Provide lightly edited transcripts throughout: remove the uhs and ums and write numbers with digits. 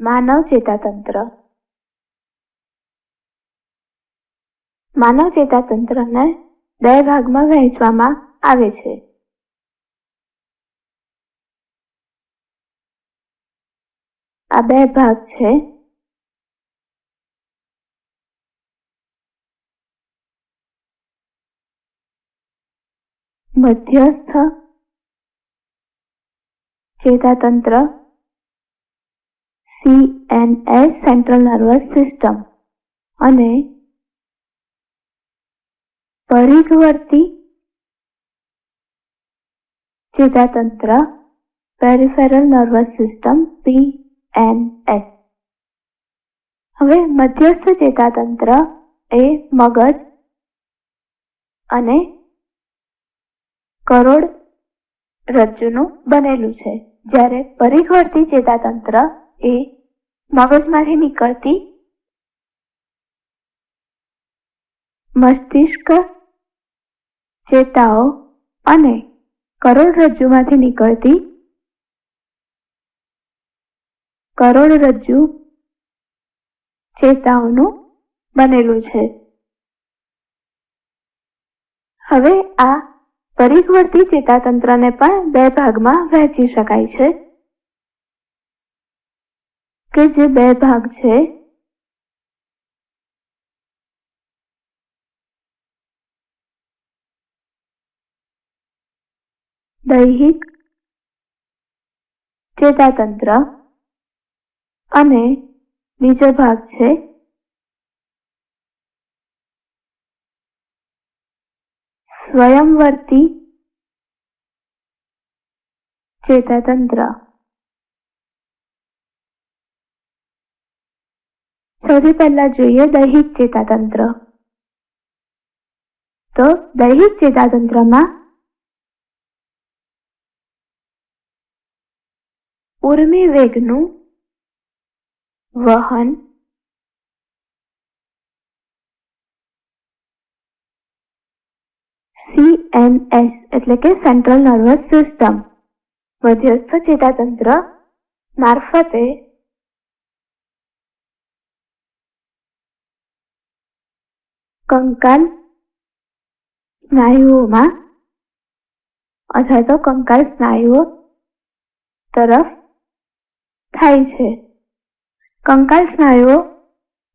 માનવ ચેતાતંત્ર. માનવ ચેતાતંત્રને બે ભાગમાં વહેંચવામાં આવે છે. આ બે ભાગ છે મધ્યસ્થ ચેતાતંત્ર CNS સેન્ટ્રલ નર્વસ સિસ્ટમ અને પરિઘવર્તી ચેતાતંત્ર પેરિફેરલ નર્વસ સિસ્ટમ PNS. હવે મધ્યસ્થ ચેતાતંત્ર એ મગજ અને કરોડરજ્જુનું બનેલું છે, જ્યારે પરિઘવર્તી ચેતાતંત્ર એ મગજમાંથી નીકળતી મસ્તિષ્ક ચેતાઓ અને કરોડરજ્જુમાંથી નીકળતી કરોડરજ્જુ ચેતાઓનું બનેલું છે. હવે આ પરિઘવર્તી ચેતાતંત્રને પણ બે ભાગમાં વહેંચી શકાય છે, કે જે બે ભાગ છે દૈહિક ચેતાતંત્ર અને બીજો ભાગ છે સ્વયંવર્તી ચેતાતંત્ર. સૌથી પહેલા જોઈએ દૈહિક ચેતાતંત્ર. તો દૈહિક ચેતાતંત્રમાં ઉર્મી વેગનું વહન CNS એટલે કે સેન્ટ્રલ નર્વસ સિસ્ટમ મધ્યસ્થ ચેતાતંત્ર મારફતે કંકાલ સ્નાયુઓમાં અથવા તો કંકાલ સ્નાયુઓ તરફ થાય છે. કંકાલ સ્નાયુઓ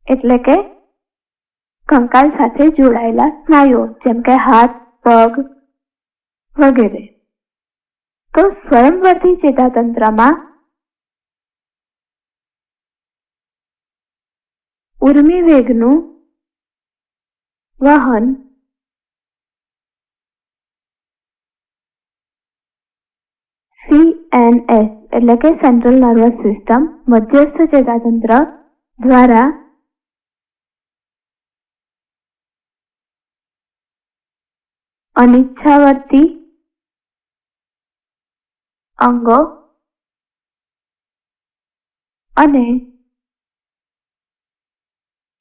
એટલે કે કંકાલ સાથે જોડાયેલા સ્નાયુઓ, જેમ કે હાથ, પગ વગેરે. તો સ્વયંવર્તી ચેતાતંત્રમાં ઉર્મી વેગનું વહન CNS એટલે કે સેન્ટ્રલ નર્વસ સિસ્ટમ મધ્યસ્થ ચેતાતંત્ર દ્વારા અનિચ્છાવર્તી અંગો અને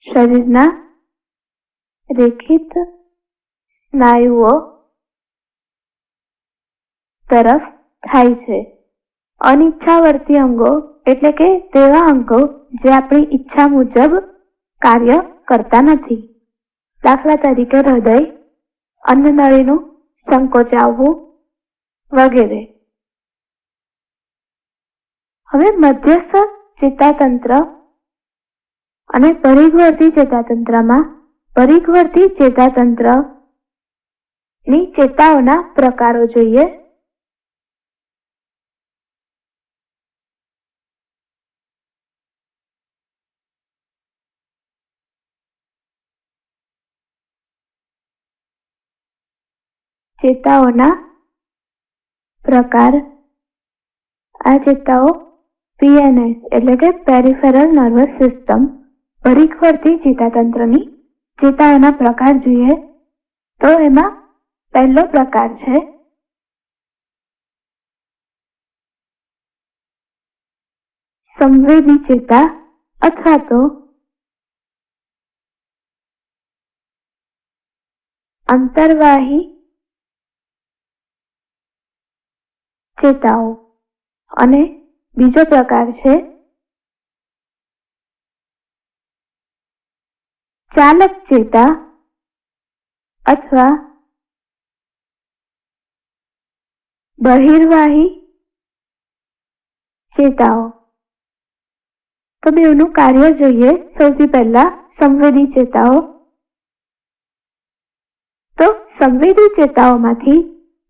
શરીરના રેખિત સ્નાયુઓ તરફ થાય છે. અનિચ્છાવર્તી અંગો એટલે કે તેવા અંગો જે આપણી ઈચ્છા મુજબ કાર્ય કરતા નથી. દાખલા તરીકે હૃદય, અન્નનળીનું સંકોચાવવું વગેરે. હવે મધ્યસ્થ ચેતાતંત્ર અને પરિઘવર્તી ચેતાતંત્રમાં પરિઘવર્તી ચેતાતંત્રની ચેતાઓના પ્રકારો જોઈએ. ચેતાઓના પ્રકાર. આ ચેતાઓ PNS એટલે કે પેરિફેરલ નર્વસ સિસ્ટમ પરિઘવર્તી ચેતાતંત્રની ચેતાઓના પ્રકાર જોઈએ તો એમાં પહેલો પ્રકાર છે સંવેદી ચેતા અથવા તો અંતર્વાહી ચેતાઓ અને બીજો પ્રકાર છે ચાલક ચેતા અથવા બહિર્વાહી ચેતાઓ. તો બેવનું કાર્ય જોઈએ. સૌથી પહેલા સંવેદી ચેતાઓ. તો સંવેદી ચેતાઓમાંથી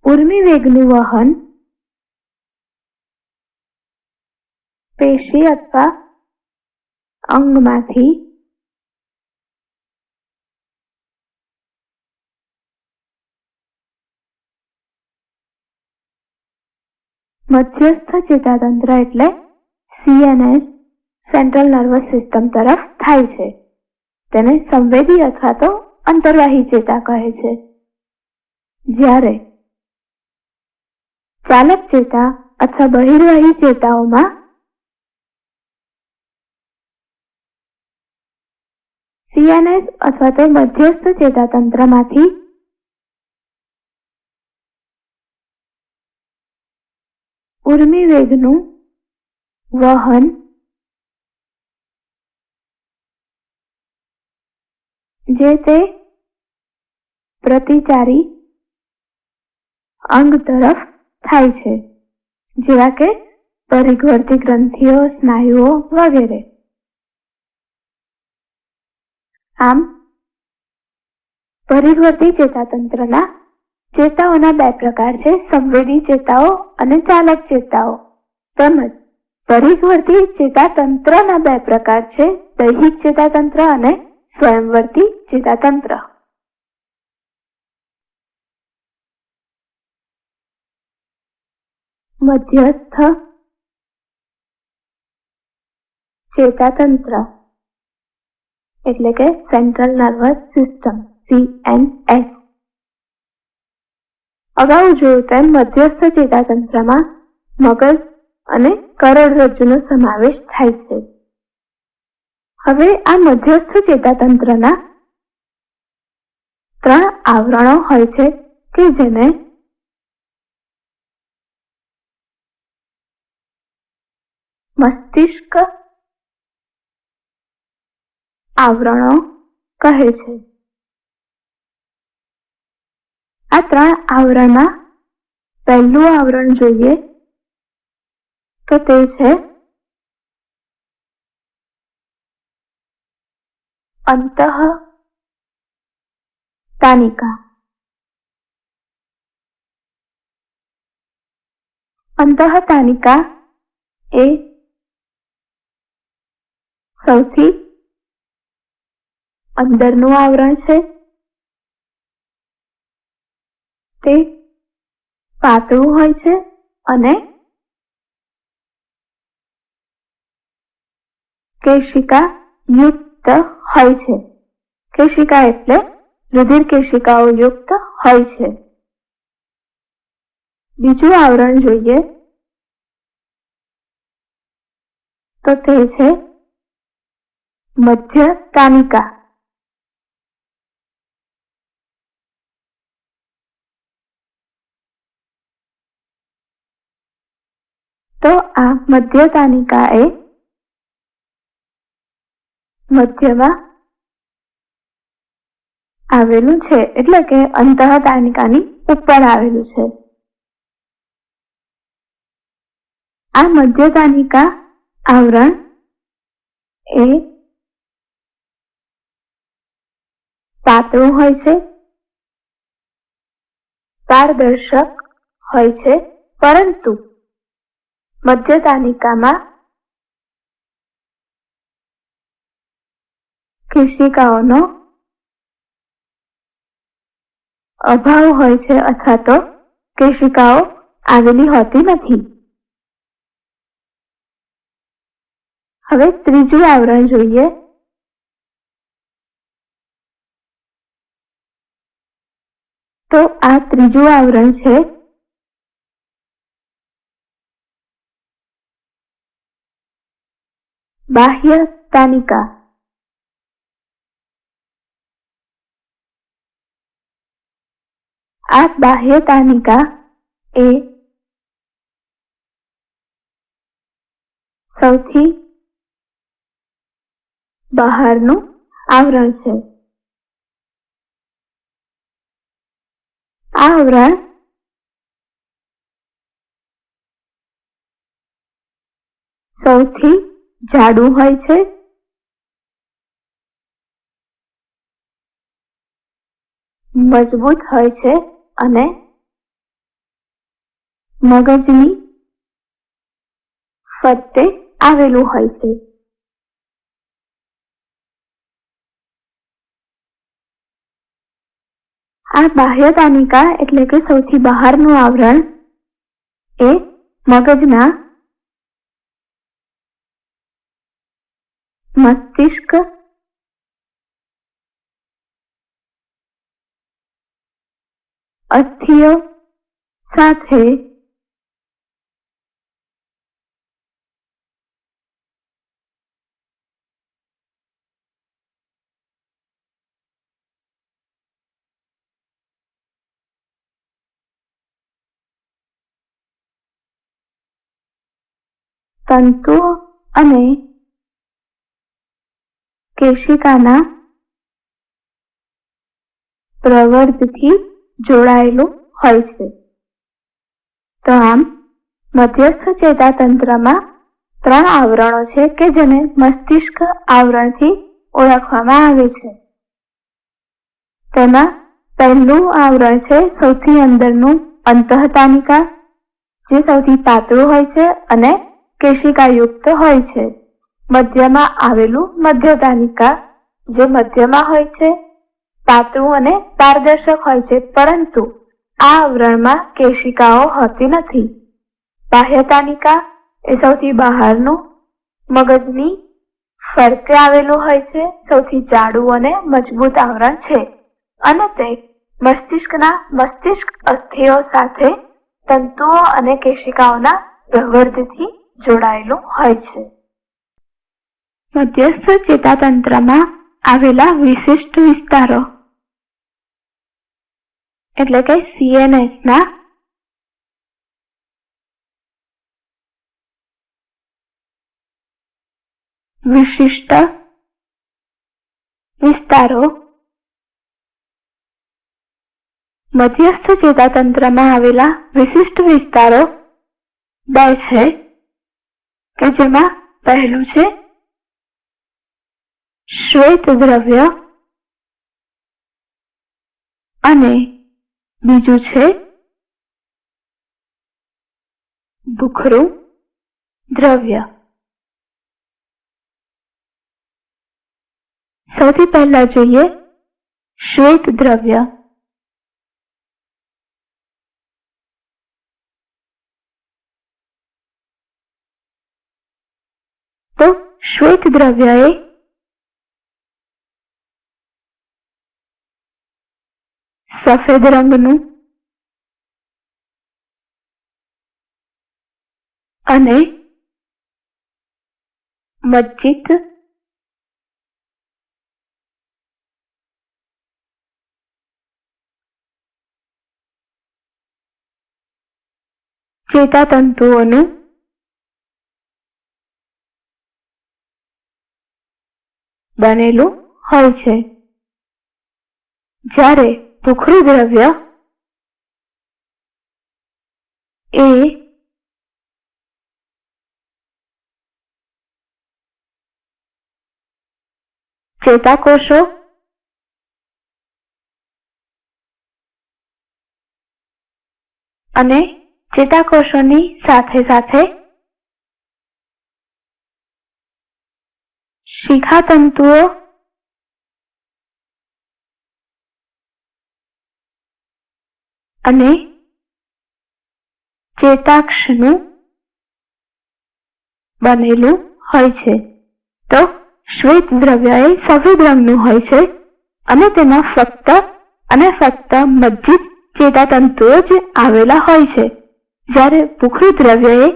ઉર્મી વેગનું વહન પેશી અથવા અંગમાંથી મધ્યસ્થ ચેતાતંત્ર એટલે CNS સેન્ટ્રલ નર્વસ સિસ્ટમ તરફ થાય છે. તેને સંવેદી અથવા તો અંતર્વાહી ચેતા કહે છે. જ્યારે ચાલક ચેતા અથવા બહિર્વાહી ચેતાઓમાં CNS અથવા તો મધ્યસ્થ ચેતાતંત્રમાંથી ઉર્મી વેગનું વહન જે તે પ્રતિચારી અંગ તરફ થાય છે, જેવા કે પરિઘવર્તી ગ્રંથિઓ, સ્નાયુઓ વગેરે. આમ પરિઘવર્તી ચેતાતંત્રના ચેતાઓના બે પ્રકાર છે, સંવેદી ચેતાઓ અને ચાલક ચેતાઓ. તેમજ પરિઘવર્તી ચેતાતંત્રના બે પ્રકાર છે, દૈહિક ચેતાતંત્ર અને સ્વયંવર્તી ચેતાતંત્ર. મધ્યસ્થ ચેતાતંત્ર એટલે કે સેન્ટ્રલ નર્વસ સિસ્ટમ CNS. અગાઉ જોયું તેમ મધ્યસ્થ ચેતાતંત્રમાં મગજ અને કરોડરજ્જુનો સમાવેશ થાય છે. હવે આ મધ્યસ્થ ચેતાતંત્રના 3 આવરણો હોય છે કે જેને મસ્તિષ્ક આવરણો કહે છે. આ 3 આવરણમાં પહેલું આવરણ જોઈએ તો તે છે અંતઃતાનિકા. અંતઃતાનિકા એ સૌથી અંદરનું આવરણ છે. તે પાતળું હોય છે અને કેશિકા યુક્ત હોય છે. કેશિકા એટલે રુધિર કેશિકાઓ યુક્ત હોય છે. બીજું આવરણ જોઈએ તો તે છે મધ્યતાનિકા. તો આ મધ્યતાનિકા એ મધ્યમાં આવેલું છે, એટલે કે અંતઃતાનિકાની ઉપર આવેલું છે. આ મધ્યતાનિકા આવરણ એ પાતળું હોય છે, પારદર્શક હોય છે, પરંતુ મધ્યતાનિકામાં કેશિકાઓનો અભાવ હોય છે અથવા તો કેશિકાઓ આવેલી હોતી નથી. હવે ત્રીજું આવરણ જોઈએ તો આ ત્રીજું આવરણ છે બાહ્યતાનિકા. આ બાહ્યતાનિકા એ સૌથી બહારનું આવરણ છે. આ આવરણ સૌથી જાડું હોય છે, મજબૂત હોય છે અને મગજની ફરતે આવેલું હોય છે. આ બાહ્ય તાનિકા એટલે કે સૌથી બહારનું આવરણ એ મગજના મસ્તિષ્ક, અસ્થિઓ સાથે તંતુઓ અને કેશિકાના પ્રવર્ધથી જોડાયેલું હોય છે. તો આમ મધ્યસ્થ ચેતાતંત્રમાં 3 આવરણો છે કે જેને મસ્તિષ્ક આવરણથી ઓળખવામાં આવે છે. તેમાં પહેલું આવરણ છે સૌથી અંદરનું અંતઃતાનિકા, જે સૌથી પાતળું હોય છે અને કેશિકાયુક્ત હોય છે. મધ્યમાં આવેલું મધ્યતાનિકા, જે મધ્યમાં હોય છે, પાતળું અને પારદર્શક હોય છે, પરંતુ આ આવરણમાં કેશિકાઓ હોતી નથી. બાહ્યતાનિકા એ સૌથી બહારનું મગજની ફરતે આવેલું હોય છે, સૌથી જાડું અને મજબૂત આવરણ છે અને તે મસ્તિષ્કના મસ્તિષ્ક અસ્થિઓ સાથે તંતુઓ અને કેશિકાઓના પ્રવર્ધથી જોડાયેલું હોય છે. મધ્યસ્થ ચેતાતંત્રમાં આવેલા વિશિષ્ટ વિસ્તારો એટલે કે CNS ના વિશિષ્ટ વિસ્તારો મધ્યસ્થ ચેતાતંત્રમાં આવેલા વિશિષ્ટ વિસ્તારો 2 છે કે જેમાં પહેલું છે શ્વેત દ્રવ્ય અને બીજું છે ભૂખરું દ્રવ્ય. સૌથી પહેલા જોઈએ શ્વેત દ્રવ્ય. તો શ્વેત દ્રવ્ય એ સફેદ રંગનું અને મજ્જિત ચેતાતંતુઓનું બનેલું હોય છે, જ્યારે ભૂખરું દ્રવ્ય એ ચેતાકોષો અને ચેતાકોષોની સાથે સાથે શિખાતંતુઓ અને ચેતાક્ષનું બનેલું હોય છે. તો શ્વેત દ્રવ્ય એ સફેદ રંગનું હોય છે અને તેમાં ફક્ત મજ્જિત ચેતાતંતુઓ જ આવેલા હોય છે, જ્યારે ભૂખરું દ્રવ્ય એ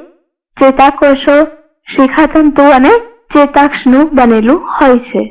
ચેતાકોષો, શિખાતંતુ અને ચેતાક્ષનું બનેલું હોય છે.